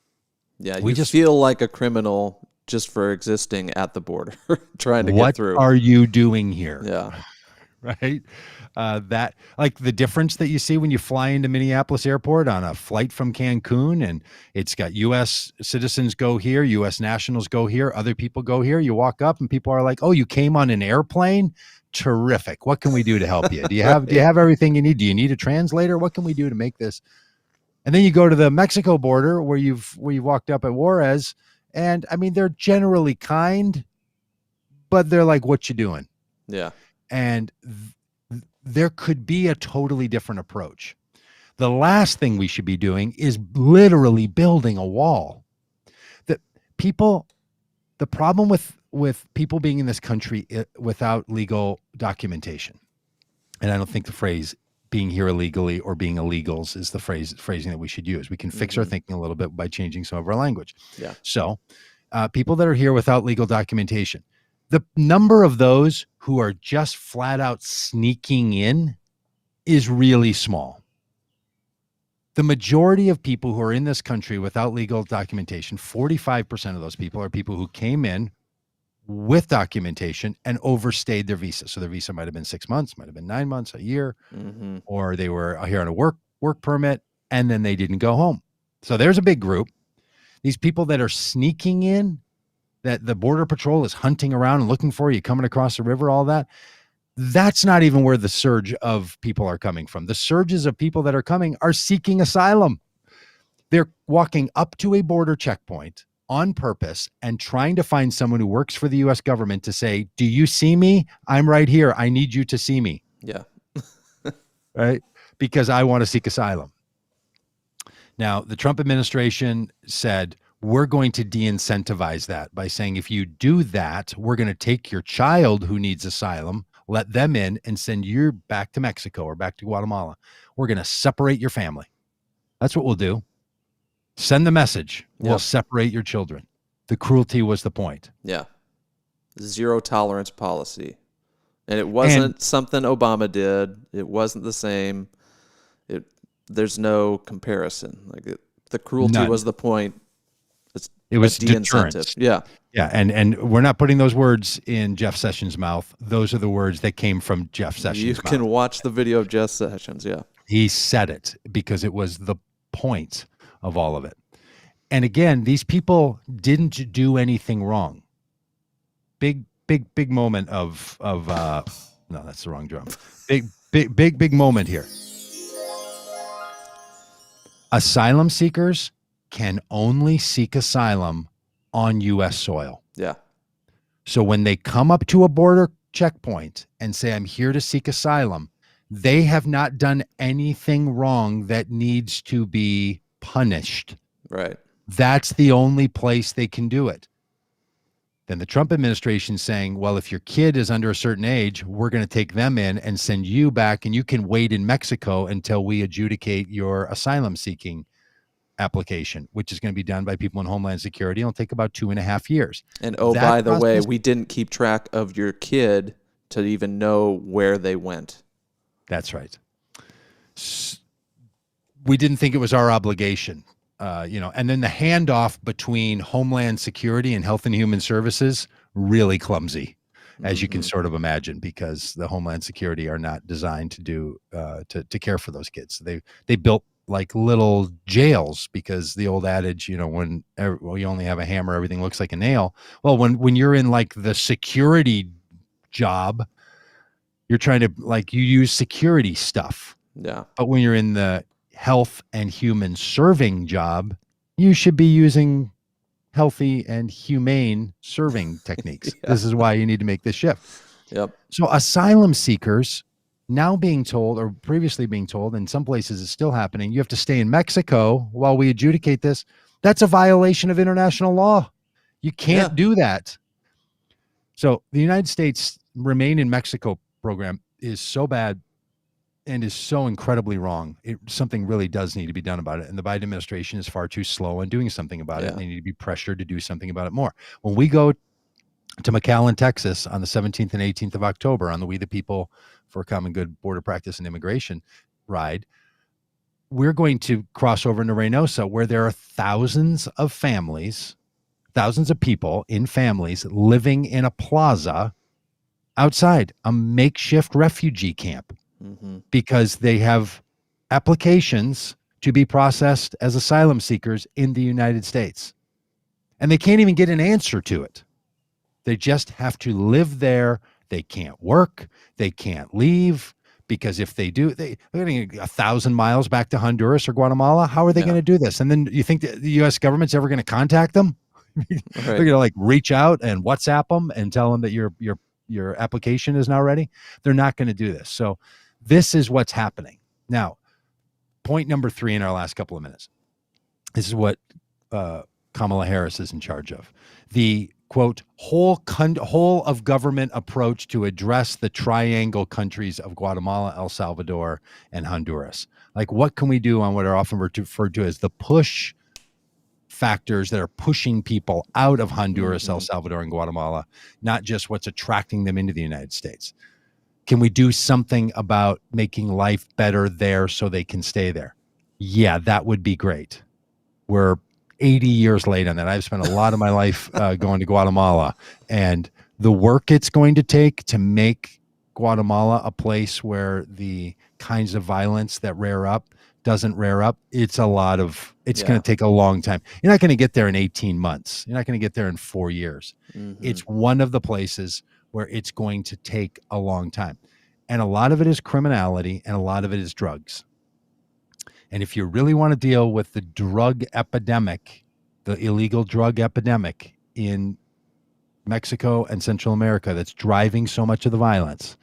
Yeah,
We
you
just,
feel like a criminal just for existing at the border, trying to get
what
through.
are you doing here?
Yeah.
Right? That, like the difference that you see when you fly into Minneapolis Airport on a flight from Cancun, and it's got U.S. citizens go here, U.S. nationals go here, other people go here. You walk up and people are like, "Oh, you came on an airplane? Terrific. What can we do to help you? Do you have
Right.
everything you need? Do you need a translator? What can we do to make this?" And then you go to the Mexico border where you've walked up at Juarez, and I mean they're generally kind, but they're like, "What you doing?"
Yeah.
And there could be a totally different approach. The last thing we should be doing is literally building a wall. That people, the problem with people being in this country without legal documentation, and I don't think the phrase "being here illegally" or "being illegals" is the phrasing that we should use. We can fix our thinking a little bit by changing some of our language.
Yeah.
So, people that are here without legal documentation, the number of those who are just flat out sneaking in is really small. The majority of people who are in this country without legal documentation, 45% of those people are people who came in with documentation and overstayed their visa. So their visa might have been 6 months, might have been 9 months, a year, or they were here on a work permit and then they didn't go home. So there's a big group. These people that are sneaking in, that the Border Patrol is hunting around and looking for you, coming across the river, all that. That's not even where the surge of people are coming from. The surges of people that are coming are seeking asylum. They're walking up to a border checkpoint on purpose and trying to find someone who works for the U.S. government to say, "Do you see me? I'm right here. I need you to see me."
Yeah.
Right? Because I want to seek asylum. Now, the Trump administration said, "We're going to de-incentivize that by saying, if you do that, we're going to take your child who needs asylum, let them in, and send you back to Mexico or back to Guatemala. We're going to separate your family. That's what we'll do. Send the message. We'll
Yep.
separate your children." The cruelty was the point.
Yeah. Zero tolerance policy. And it wasn't something Obama did. It wasn't the same. There's no comparison. The cruelty
None.
was the point.
It was
a de-incentive.
deterrence.
Yeah.
Yeah, and we're not putting those words in Jeff Sessions' mouth. Those are the words that came from Jeff Sessions'
You
mouth.
can watch the video of Jeff Sessions. Yeah.
He said it because it was the point of all of it. And again, these people didn't do anything wrong. Big moment of no, that's the wrong drum. Big moment here. Asylum seekers can only seek asylum on U.S. soil.
Yeah.
So when they come up to a border checkpoint and say, "I'm here to seek asylum," they have not done anything wrong that needs to be punished.
Right.
That's the only place they can do it. Then the Trump administration saying, "Well, if your kid is under a certain age, we're going to take them in and send you back, and you can wait in Mexico until we adjudicate your asylum seeking application," which is going to be done by people in Homeland Security. It'll take about 2.5 years.
And
That
by the way,
process-
we didn't keep track of your kid to even know where they went.
That's right. We didn't think it was our obligation, and then the handoff between Homeland Security and Health and Human Services, really clumsy, as you can sort of imagine, because the Homeland Security are not designed to do to care for those kids. They built like little jails, because the old adage, when you only have a hammer, everything looks like a nail. Well, when you're in like the security job, you're trying to, like, you use security stuff.
Yeah.
But when you're in the health and human serving job, you should be using healthy and humane serving techniques.
Yeah.
This is why you need to make this shift.
Yep.
So asylum seekers now being told, or previously being told, in some places it's still happening, you have to stay in Mexico while we adjudicate this. That's a violation of international law. You can't
Yeah.
do that. So the United States Remain in Mexico program is so bad and is so incredibly wrong. Something really does need to be done about it. And the Biden administration is far too slow on doing something about it.
Yeah.
And they need to be pressured to do something about it more. When we go to McAllen, Texas on the 17th and 18th of October on the We the People for Common Good Border Practice and Immigration ride, we're going to cross over into Reynosa, where there are thousands of families, thousands of people in families living in a plaza outside a makeshift refugee camp because they have applications to be processed as asylum seekers in the United States. And they can't even get an answer to it. They just have to live there. They can't work. They can't leave, because if they do, they're getting 1,000 miles back to Honduras or Guatemala. How are they going to do this? And then you think that the U.S. government's ever going to contact them? They're going to like reach out and WhatsApp them and tell them that your application is now ready. They're not going to do this. So this is what's happening. Now, point number 3 in our last couple of minutes. This is what Kamala Harris is in charge of. The quote, whole of government approach to address the triangle countries of Guatemala, El Salvador, and Honduras. Like, what can we do on what are often referred to as the push factors that are pushing people out of Honduras, El Salvador, and Guatemala, not just what's attracting them into the United States? Can we do something about making life better there so they can stay there? Yeah, that would be great. We're 80 years late on that. I've spent a lot of my life going to Guatemala, and the work it's going to take to make Guatemala a place where the kinds of violence that doesn't rear up. It's going to take a long time. You're not going to get there in 18 months. You're not going to get there in 4 years. It's one of the places where it's going to take a long time. And a lot of it is criminality, and a lot of it is drugs. And if you really want to deal with the drug epidemic, the illegal drug epidemic in Mexico and Central America that's driving so much of the violence,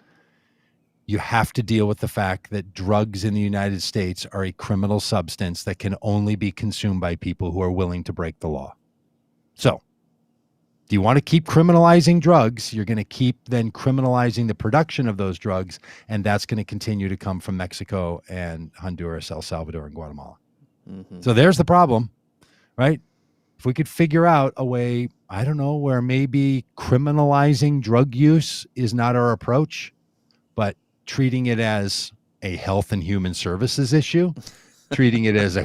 you have to deal with the fact that drugs in the United States are a criminal substance that can only be consumed by people who are willing to break the law. So, do you want to keep criminalizing drugs? You're going to keep then criminalizing the production of those drugs, and that's going to continue to come from Mexico and Honduras, El Salvador, and Guatemala. So there's the problem, right? If we could figure out a way, I don't know, where maybe criminalizing drug use is not our approach, but treating it as a health and human services issue, treating it as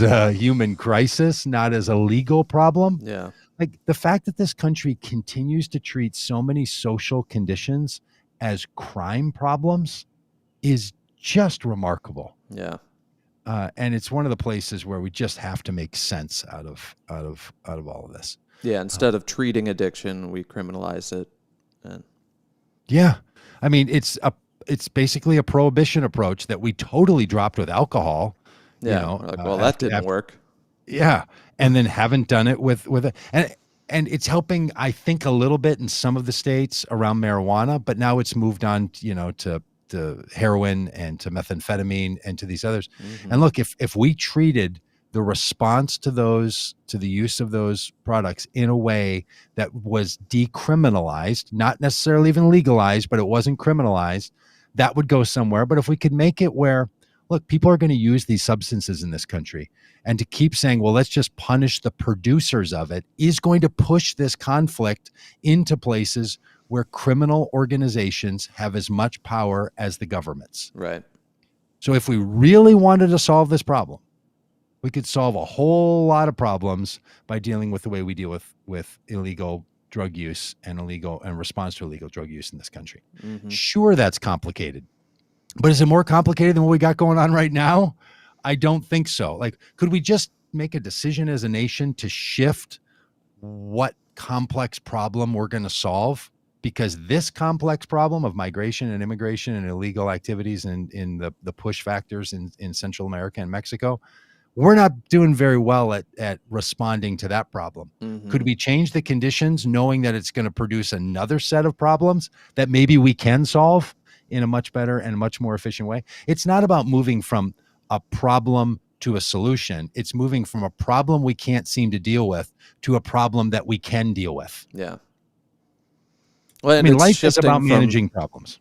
a human crisis, not as a legal problem.
Yeah.
Like, the fact that this country continues to treat so many social conditions as crime problems is just remarkable.
Yeah.
And it's one of the places where we just have to make sense out of all of this.
Yeah. Instead of treating addiction, we criminalize it. And
yeah, I mean, it's basically a prohibition approach that we totally dropped with alcohol.
Yeah. Well, that didn't work.
Yeah. And then haven't done it with it. And it's helping, I think, a little bit in some of the states around marijuana, but now it's moved on, to heroin and to methamphetamine and to these others. And look, if we treated the response to the use of those products in a way that was decriminalized, not necessarily even legalized, but it wasn't criminalized, that would go somewhere. But if we could make it where, look, people are going to use these substances in this country, and to keep saying, well, let's just punish the producers of it, is going to push this conflict into places where criminal organizations have as much power as the governments.
Right.
So if we really wanted to solve this problem, we could solve a whole lot of problems by dealing with the way we deal with illegal drug use and response to illegal drug use in this country. Sure, that's complicated. But is it more complicated than what we got going on right now? I don't think so. Like, could we just make a decision as a nation to shift what complex problem we're going to solve because this complex problem of migration and immigration and illegal activities in the push factors in Central America and Mexico, we're not doing very well at responding to that problem. Could we change the conditions knowing that it's going to produce another set of problems that maybe we can solve in a much better and much more efficient way? It's not about moving from a problem to a solution. It's moving from a problem we can't seem to deal with to a problem that we can deal with.
Yeah. Well,
I
and
mean,
it's
life is
shifting
about
from,
managing problems.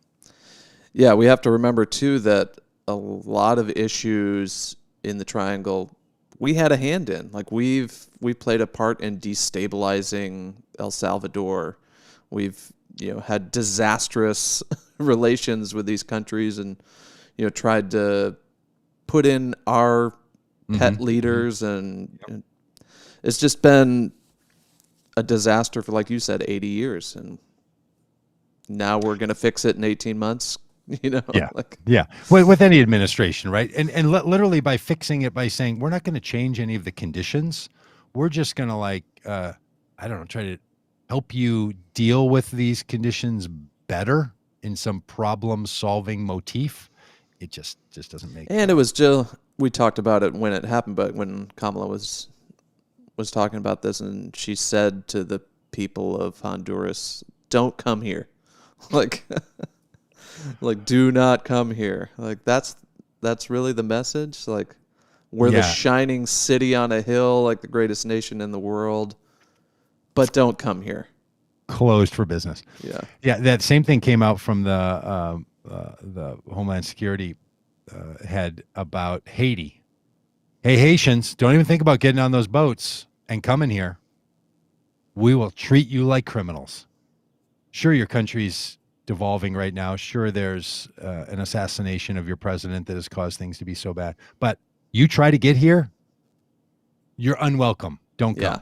yeah, we have to remember too that a lot of issues in the triangle we had a hand in. Like we played a part in destabilizing El Salvador. We've had disastrous relations with these countries, and tried to put in our pet leaders, and it's just been a disaster for, like you said, 80 years, and now we're going to fix it in 18 months.
Yeah. With any administration, right? And literally by fixing it, by saying we're not going to change any of the conditions, we're just going to try to help you deal with these conditions better in some problem solving motif. It just doesn't make.
And it was Jill. We talked about it when it happened, but when Kamala was talking about this, and she said to the people of Honduras, "Don't come here," like do not come here. Like that's really the message. Like we're the shining city on a hill, like the greatest nation in the world, but don't come here.
Closed for business.
Yeah.
That same thing came out from the Homeland Security head about Haiti. Hey, Haitians, don't even think about getting on those boats and coming here. We will treat you like criminals. Sure, your country's devolving right now. Sure, there's an assassination of your president that has caused things to be so bad. But you try to get here, you're unwelcome. Don't come.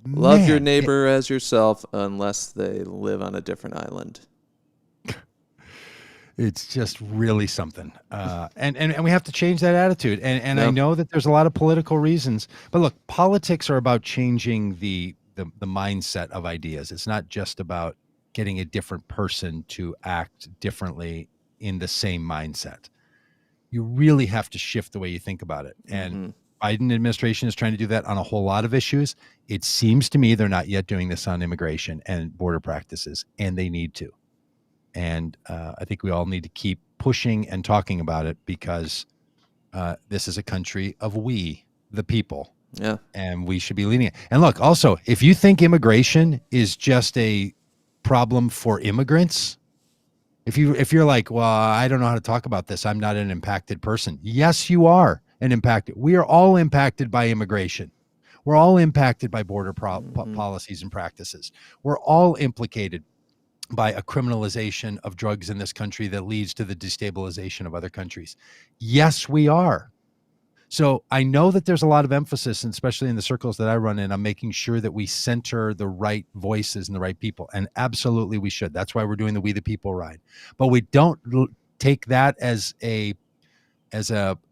Love your neighbor as yourself unless they live on a different island.
It's just really something. And we have to change that attitude. And I know that there's a lot of political reasons. But look, politics are about changing the mindset of ideas. It's not just about getting a different person to act differently in the same mindset. You really have to shift the way you think about it. And Biden administration is trying to do that on a whole lot of issues. It seems to me they're not yet doing this on immigration and border practices, and they need to. And I think we all need to keep pushing and talking about it, because this is a country of we, the people.
Yeah.
And we should be leading it. And look, also, if you think immigration is just a problem for immigrants, if you're like, well, I don't know how to talk about this, I'm not an impacted person. Yes, you are an impacted. We are all impacted by immigration. We're all impacted by border policies and practices. We're all implicated by a criminalization of drugs in this country that leads to the destabilization of other countries. Yes, we are. So I know that there's a lot of emphasis, and especially in the circles that I run in, on making sure that we center the right voices and the right people. And absolutely we should. That's why we're doing the We the People ride. But we don't take that as a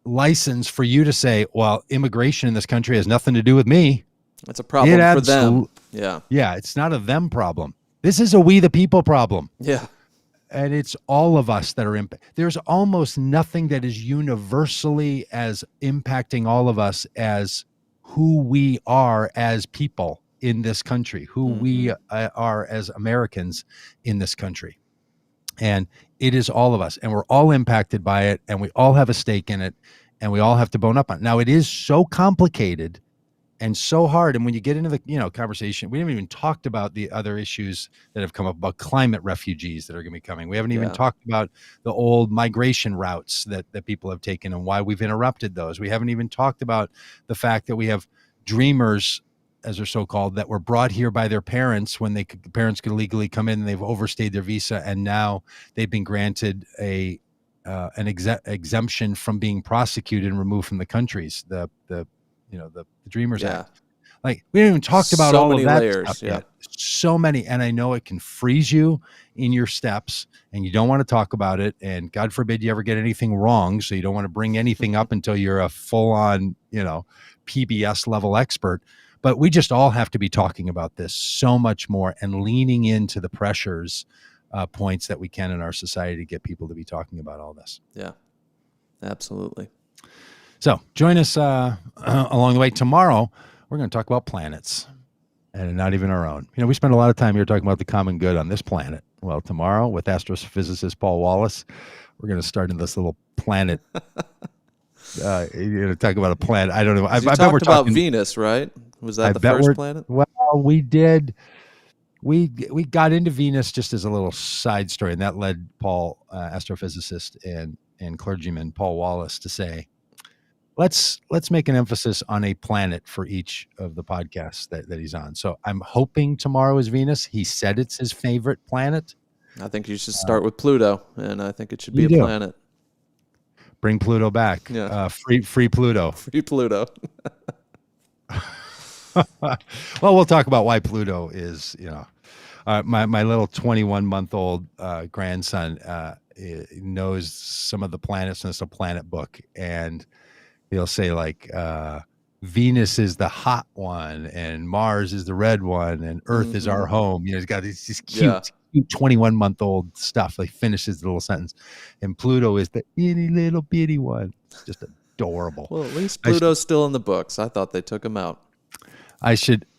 license for you to say, well, immigration in this country has nothing to do with me.
It's a problem for them. Yeah.
Yeah, it's not a them problem. This is a We the People problem.
Yeah.
And it's all of us that are impacted. There's almost nothing that is universally as impacting all of us as who we are as people in this country, who we are as Americans in this country. And it is all of us, and we're all impacted by it, and we all have a stake in it, and we all have to bone up on it. Now, it is so complicated and so hard. And when you get into the conversation, we haven't even talked about the other issues that have come up about climate refugees that are going to be coming. We haven't even talked about the old migration routes that people have taken and why we've interrupted those. We haven't even talked about the fact that we have dreamers, as they're so-called, that were brought here by their parents when parents could legally come in, and they've overstayed their visa, and now they've been granted an exemption from being prosecuted and removed from the countries. The Dreamers Act. Like, we haven't even talked about all of that
layers,
stuff yet. So many. And I know it can freeze you in your steps, and you don't want to talk about it. And God forbid you ever get anything wrong. So you don't want to bring anything up until you're a full on, PBS level expert. But we just all have to be talking about this so much more and leaning into the pressures points that we can in our society to get people to be talking about all this.
Yeah, absolutely.
So join us along the way. Tomorrow, we're going to talk about planets, and not even our own. We spend a lot of time here talking about the common good on this planet. Well, tomorrow with astrophysicist Paul Wallace, we're going to start in this little planet. Talk about a planet. I don't know. I
You
bet
talked
we're
about
talking
Venus, right? Was that
I
the
bet
first planet?
Well, we did. We got into Venus just as a little side story, and that led Paul, astrophysicist and clergyman Paul Wallace, to say, let's make an emphasis on a planet for each of the podcasts that he's on. So I'm hoping tomorrow is Venus. He said it's his favorite planet.
I think you should start with Pluto, and I think it should be
You
a
do.
planet.
Bring Pluto back.
Yeah.
Free Pluto.
Free Pluto.
Well, we'll talk about why Pluto is, my little 21-month-old grandson knows some of the planets in this planet book, and he'll say like Venus is the hot one, and Mars is the red one, and Earth is our home. He's got this cute 21-month-old stuff. Like finishes the little sentence, and Pluto is the itty little bitty one. It's just adorable.
Well, at least Pluto's still in the books. I thought they took him out.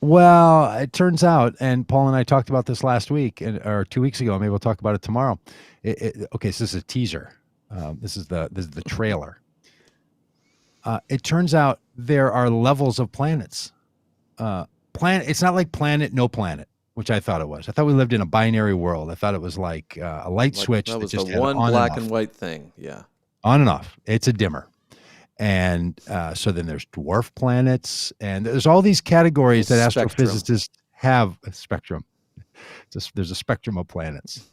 Well, it turns out, and Paul and I talked about this last week or 2 weeks ago. Maybe we'll talk about it tomorrow. Okay, so this is a teaser. This is the trailer. It turns out there are levels of planets. It's not like planet, no planet, which I thought it was. I thought we lived in a binary world. I thought it was like a light switch
that was
just
the
had
one
on
black
and
and white thing. Yeah.
On and off. It's a dimmer. And so then there's dwarf planets, and there's all these categories that astrophysicists have. A spectrum. There's a spectrum of planets.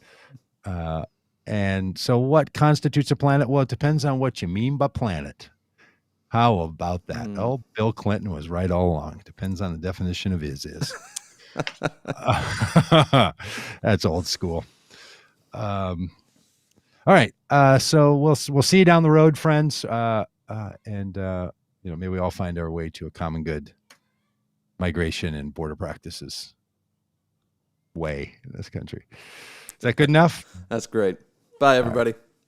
And so what constitutes a planet? Well, it depends on what you mean by planet. How about that? Oh, Bill Clinton was right all along. Depends on the definition of is. That's old school. All right. So we'll see you down the road, friends. And may we all find our way to a common good migration and border practices way in this country. Is that good enough?
That's great. Bye, everybody.